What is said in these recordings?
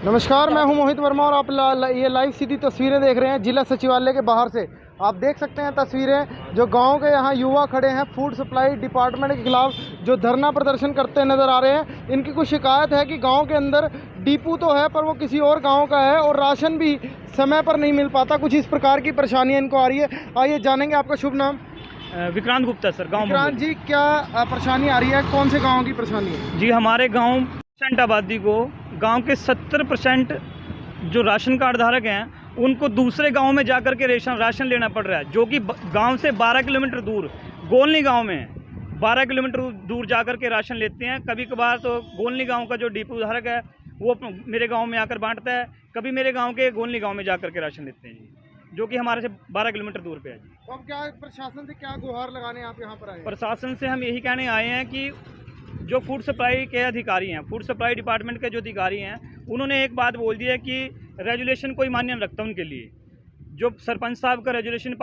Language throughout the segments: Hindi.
नमस्कार, मैं हूं मोहित वर्मा और आप ये लाइव सीधी तस्वीरें देख रहे हैं जिला सचिवालय के बाहर से। आप देख सकते हैं तस्वीरें जो गांव के यहाँ युवा खड़े हैं फूड सप्लाई डिपार्टमेंट के खिलाफ जो धरना प्रदर्शन करते नज़र आ रहे हैं। इनकी कुछ शिकायत है कि गांव के अंदर डिपो तो है पर वो किसी और गांव का है और राशन भी समय पर नहीं मिल पाता। कुछ इस प्रकार की परेशानियाँ इनको आ रही है। आइए जानेंगे। आपका शुभ नाम? विक्रांत गुप्ता सर, गाँव। विक्रांत जी, क्या परेशानी आ रही है? कौन से गाँव की परेशानी है? जी, हमारे गाँव % आबादी को, गांव के 70% जो राशन कार्ड धारक हैं उनको दूसरे गांव में जाकर के राशन लेना पड़ रहा है, जो कि गांव से 12 किलोमीटर दूर गोलनी गांव में है। 12 किलोमीटर दूर जाकर के राशन लेते हैं। कभी कभार तो गोलनी गांव का जो डिपो धारक है वो मेरे गांव में आकर बांटता है, कभी मेरे गांव के गोलनी गांव में जाकर के राशन लेते हैं जी, जो कि हमारे से 12 किलोमीटर दूर पे है जी। तो अब क्या प्रशासन से क्या गुहार लगाने आप यहाँ पर आए? प्रशासन से हम यही कहने आए हैं कि जो फूड सप्लाई के अधिकारी हैं, फूड सप्लाई डिपार्टमेंट के जो अधिकारी हैं, उन्होंने एक बात बोल दी है कि रेजुलेशन कोई मान्य नहीं रखता उनके लिए। जो सरपंच साहब का रेजुलेशन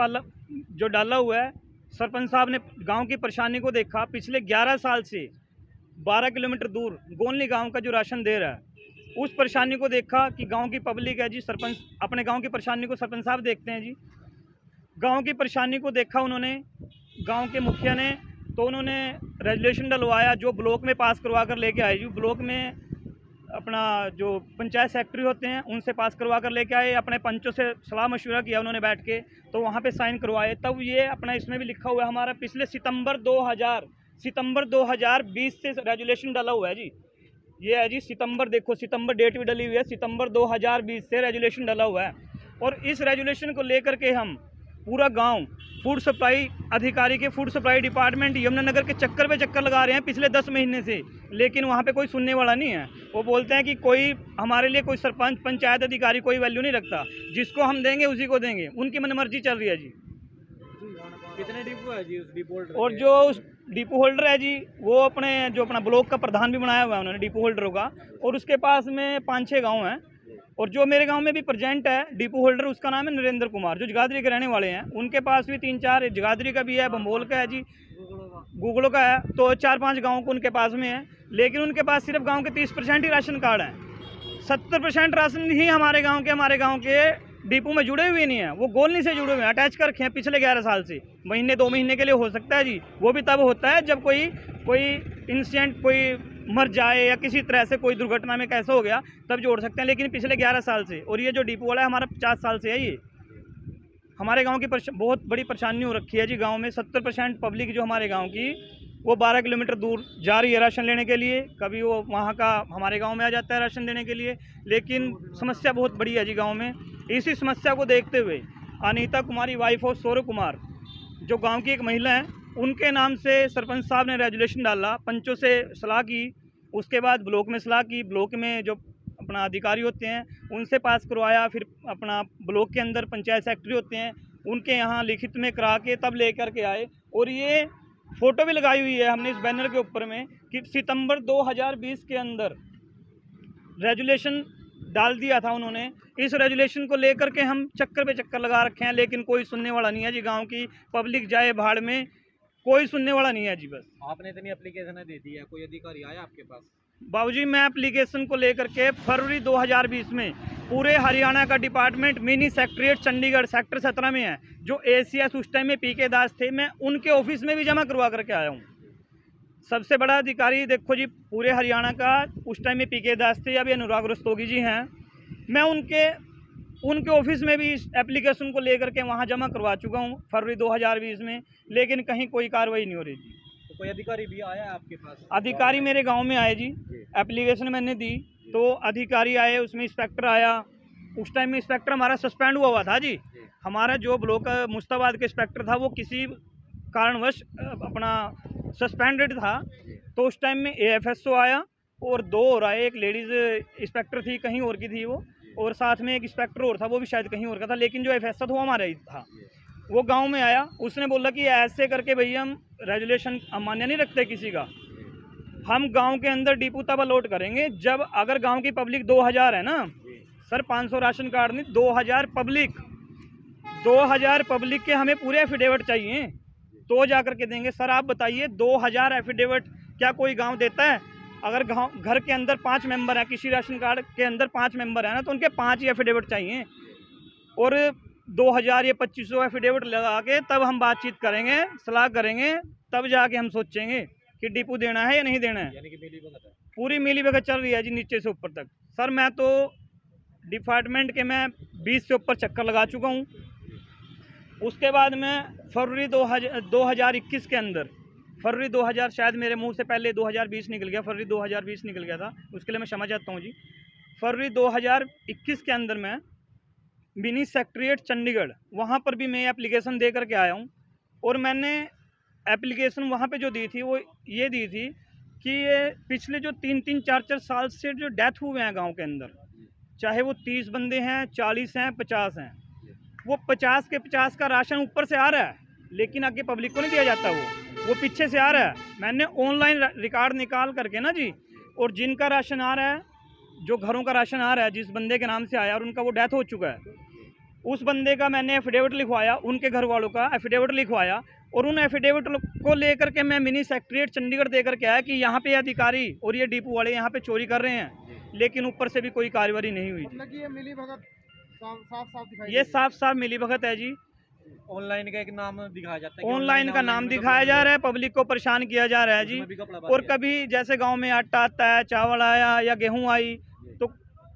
जो डाला हुआ है, सरपंच साहब ने गांव की परेशानी को देखा। पिछले 11 साल से 12 किलोमीटर दूर गोलनी गांव का जो राशन दे रहा है, उस परेशानी को देखा कि गांव की पब्लिक है जी, सरपंच अपने गाँव की परेशानी को सरपंच साहब देखते हैं जी। गाँव की परेशानी को देखा उन्होंने, गाँव के मुखिया ने, तो उन्होंने रेजुलेशन डलवाया, जो ब्लॉक में पास करवा कर लेके आए जी। ब्लॉक में अपना जो पंचायत सेक्रेटरी होते हैं उनसे पास करवा कर लेके आए, अपने पंचों से सलाह मशवरा किया उन्होंने बैठ के, तो वहाँ पे साइन करवाए। तब ये अपना इसमें भी लिखा हुआ है हमारा पिछले सितंबर 2020 से रेजुलेशन डाला हुआ है जी। ये है जी सितंबर, देखो सितंबर डेट भी डली हुई है, सितंबर 2020 से रेजुलेशन डाला हुआ है। और इस रेजुलेशन को लेकर के हम पूरा गांव फूड सप्लाई अधिकारी के फूड सप्लाई डिपार्टमेंट यमुनानगर के चक्कर पे चक्कर लगा रहे हैं पिछले 10 महीने से, लेकिन वहाँ पे कोई सुनने वाला नहीं है। वो बोलते हैं कि कोई हमारे लिए कोई सरपंच पंचायत अधिकारी कोई वैल्यू नहीं रखता, जिसको हम देंगे उसी को देंगे, उनकी मनमर्जी चल रही है जी। कितने डिपो है जी उस डिपो होल्डर? और जो उस डिपो होल्डर है जी, वो अपना ब्लॉक का प्रधान भी बनाया हुआ है उन्होंने डिपो होल्डरों का, और उसके पास में 5-6 गाँव हैं। और जो मेरे गांव में भी प्रेजेंट है डिपो होल्डर, उसका नाम है नरेंद्र कुमार, जो जगाधरी के रहने वाले हैं। उनके पास भी 3-4, जगाधरी का भी है, बम्बोल का है जी, गुगड़ों का है, तो 4-5 गाँव को उनके पास में है। लेकिन उनके पास सिर्फ गांव के 30% ही राशन कार्ड हैं। 70% राशन ही हमारे गाँव के डिपो में जुड़े हुए नहीं हैं। वो गोलनी से जुड़े हुए हैं, अटैच कर रखे हैं पिछले 11 साल से। महीने 2 महीने के लिए हो सकता है जी, वो भी तब होता है जब कोई इंसिडेंट, कोई मर जाए या किसी तरह से कोई दुर्घटना में कैसा हो गया, तब जोड़ सकते हैं। लेकिन पिछले 11 साल से, और ये जो डिपो वाला है हमारा 50 साल से है। ये हमारे गांव की बहुत बड़ी परेशानी हो रखी है जी। गांव में 70% पब्लिक जो हमारे गांव की, वो 12 किलोमीटर दूर जा रही है राशन लेने के लिए। कभी वो वहाँ का हमारे गांव में आ जाता है राशन देने के लिए, लेकिन समस्या बहुत बड़ी है जी गाँव में। इसी समस्या को देखते हुए अनीता कुमारी, वाइफ ऑफ सौरव कुमार, जो गाँव की एक महिला है, उनके नाम से सरपंच साहब ने रेजुलेशन डाला। पंचों से सलाह की, उसके बाद ब्लॉक में सलाह की, ब्लॉक में जो अपना अधिकारी होते हैं उनसे पास करवाया, फिर अपना ब्लॉक के अंदर पंचायत सेक्रेटरी होते हैं उनके यहाँ लिखित में करा के तब लेकर के आए। और ये फ़ोटो भी लगाई हुई है हमने इस बैनर के ऊपर में कि सितंबर 2020 के अंदर रेजुलेशन डाल दिया था उन्होंने। इस रेजुलेशन को लेकर के हम चक्कर पे चक्कर लगा रखे हैं, लेकिन कोई सुनने वाला नहीं है जी। गाँव की पब्लिक जाए भाड़ में, कोई सुनने वाला नहीं है जी। बस आपने इतनी एप्लीकेशन दे दी है, कोई अधिकारी आया आपके पास? बाबूजी, मैं एप्लीकेशन को लेकर के फरवरी 2020 में पूरे हरियाणा का department mini secretariat Chandigarh sector 17 में है, जो ACS उस टाइम में PK दास थे, मैं उनके ऑफिस में भी जमा करवा करके आया हूँ। सबसे बड़ा अधिकारी देखो जी पूरे हरियाणा का, उस टाइम में PK दास थे, अभी अनुराग रस्तोगी जी हैं। मैं उनके ऑफिस में भी इस एप्लीकेशन को लेकर के वहाँ जमा करवा चुका हूँ फरवरी 2020 में, लेकिन कहीं कोई कार्रवाई नहीं हो रही जी। तो कोई अधिकारी भी आया आपके पास? अधिकारी मेरे गांव में आए जी, एप्लीकेशन मैंने दी तो अधिकारी आए, उसमें इंस्पेक्टर आया। उस टाइम में इंस्पेक्टर हमारा सस्पेंड हुआ था जी। हमारा जो ब्लॉक मुस्ताबाद का इंस्पेक्टर था वो किसी कारणवश अपना सस्पेंडेड था, तो उस टाइम में AFSO आया और 2 और आए। एक लेडीज़ इंस्पेक्टर थी, कहीं और की थी वो, और साथ में एक इंस्पेक्टर और था, वो भी शायद कहीं और का था, लेकिन जो FSO था वो हमारा ही था। वो गांव में आया, उसने बोला कि ऐसे करके भैया हम रेजुलेशन मान्य नहीं रखते किसी का, हम गांव के अंदर डिपो तब अलॉट करेंगे जब अगर गांव की पब्लिक 2000 है ना सर, 500 राशन कार्ड नहीं, 2000 पब्लिक के हमें पूरे एफिडेविट चाहिए तो जा करके देंगे। सर आप बताइए 2000 एफिडेविट क्या कोई गाँव देता है? अगर घर के अंदर 5 मेंबर हैं, किसी राशन कार्ड के अंदर 5 मेंबर हैं ना, तो उनके 5 ही एफिडेविट चाहिए और 2000 या 2500 एफिडेविट लगा के तब हम बातचीत करेंगे, सलाह करेंगे, तब जाके हम सोचेंगे कि डिपो देना है या नहीं देना है। यानी कि मिली भगत है। पूरी मिली भगत चल रही है जी, नीचे से ऊपर तक। सर मैं तो डिपार्टमेंट के मैं 20 से ऊपर चक्कर लगा चुका हूँ। उसके बाद में फरवरी 2021 के अंदर, फरवरी 2000 शायद मेरे मुंह से पहले 2020 निकल गया, फरवरी 2020 निकल गया था, उसके लिए मैं क्षमा चाहता हूँ जी। फरवरी 2021 के अंदर मैं मिनी सेक्रेटरीट चंडीगढ़, वहाँ पर भी मैं एप्लीकेशन दे करके आया हूँ। और मैंने एप्लीकेशन वहाँ पे जो दी थी वो ये दी थी कि ये पिछले जो 3-3, 4-4 साल से जो डेथ हुए हैं गांव के अंदर, चाहे वो 30 बंदे हैं, 40 हैं, 50 हैं, वो 50 के 50 का राशन ऊपर से आ रहा है, लेकिन आगे पब्लिक को नहीं दिया जाता, वो पीछे से आ रहा है। मैंने ऑनलाइन रिकॉर्ड निकाल करके ना जी, और जिनका राशन आ रहा है, जो घरों का राशन आ रहा है, जिस बंदे के नाम से आया और उनका वो डेथ हो चुका है, उस बंदे का मैंने एफिडेविट लिखवाया, उनके घर वालों का एफिडेविट लिखवाया, और उन एफिडेविट को लेकर के मैं मिनी सेक्रेटरीट चंडीगढ़ दे करके आया कि यहाँ पे अधिकारी और ये डिपो वाले यहाँ पे चोरी कर रहे हैं, लेकिन ऊपर से भी कोई कार्रवाई नहीं हुई। मतलब कि ये मिली भगत साफ दिखाई ये साफ मिली भगत है जी। ऑनलाइन का एक नाम दिखाया जाता है, ऑनलाइन का नाम दिखाया जा रहा है, पब्लिक को परेशान किया जा रहा है जी। और कभी जैसे गांव में आटा आता है, चावल आया या गेहूं आई, तो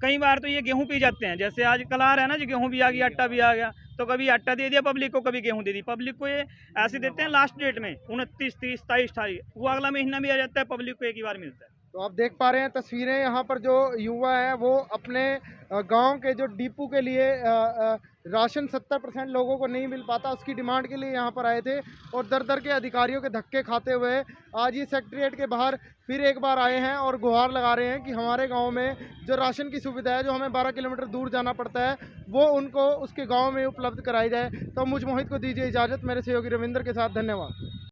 कई बार तो ये गेहूं पी जाते हैं। जैसे आज कल आ रहा है ना जी, गेहूं भी आ गया, आटा भी आ गया, तो कभी आटा दे दिया पब्लिक को, कभी गेहूं दे दी पब्लिक को। ये ऐसे देते हैं लास्ट डेट में 29, 30, 27 तारीख, वो अगला महीना भी आ जाता है, पब्लिक को एक ही बार मिलता है। तो आप देख पा रहे हैं तस्वीरें, यहाँ पर जो युवा हैं वो अपने गांव के जो डिपो के लिए राशन 70% लोगों को नहीं मिल पाता, उसकी डिमांड के लिए यहाँ पर आए थे और दर दर के अधिकारियों के धक्के खाते हुए आज ये सेक्रेटरीट के बाहर फिर एक बार आए हैं और गुहार लगा रहे हैं कि हमारे गांव में जो राशन की सुविधा है, जो हमें 12 किलोमीटर दूर जाना पड़ता है, वो उनको उसके गाँव में उपलब्ध कराई जाए। तो मुझ मोहित को दीजिए इजाज़त, मेरे सहयोगी रविंद्र के साथ, धन्यवाद।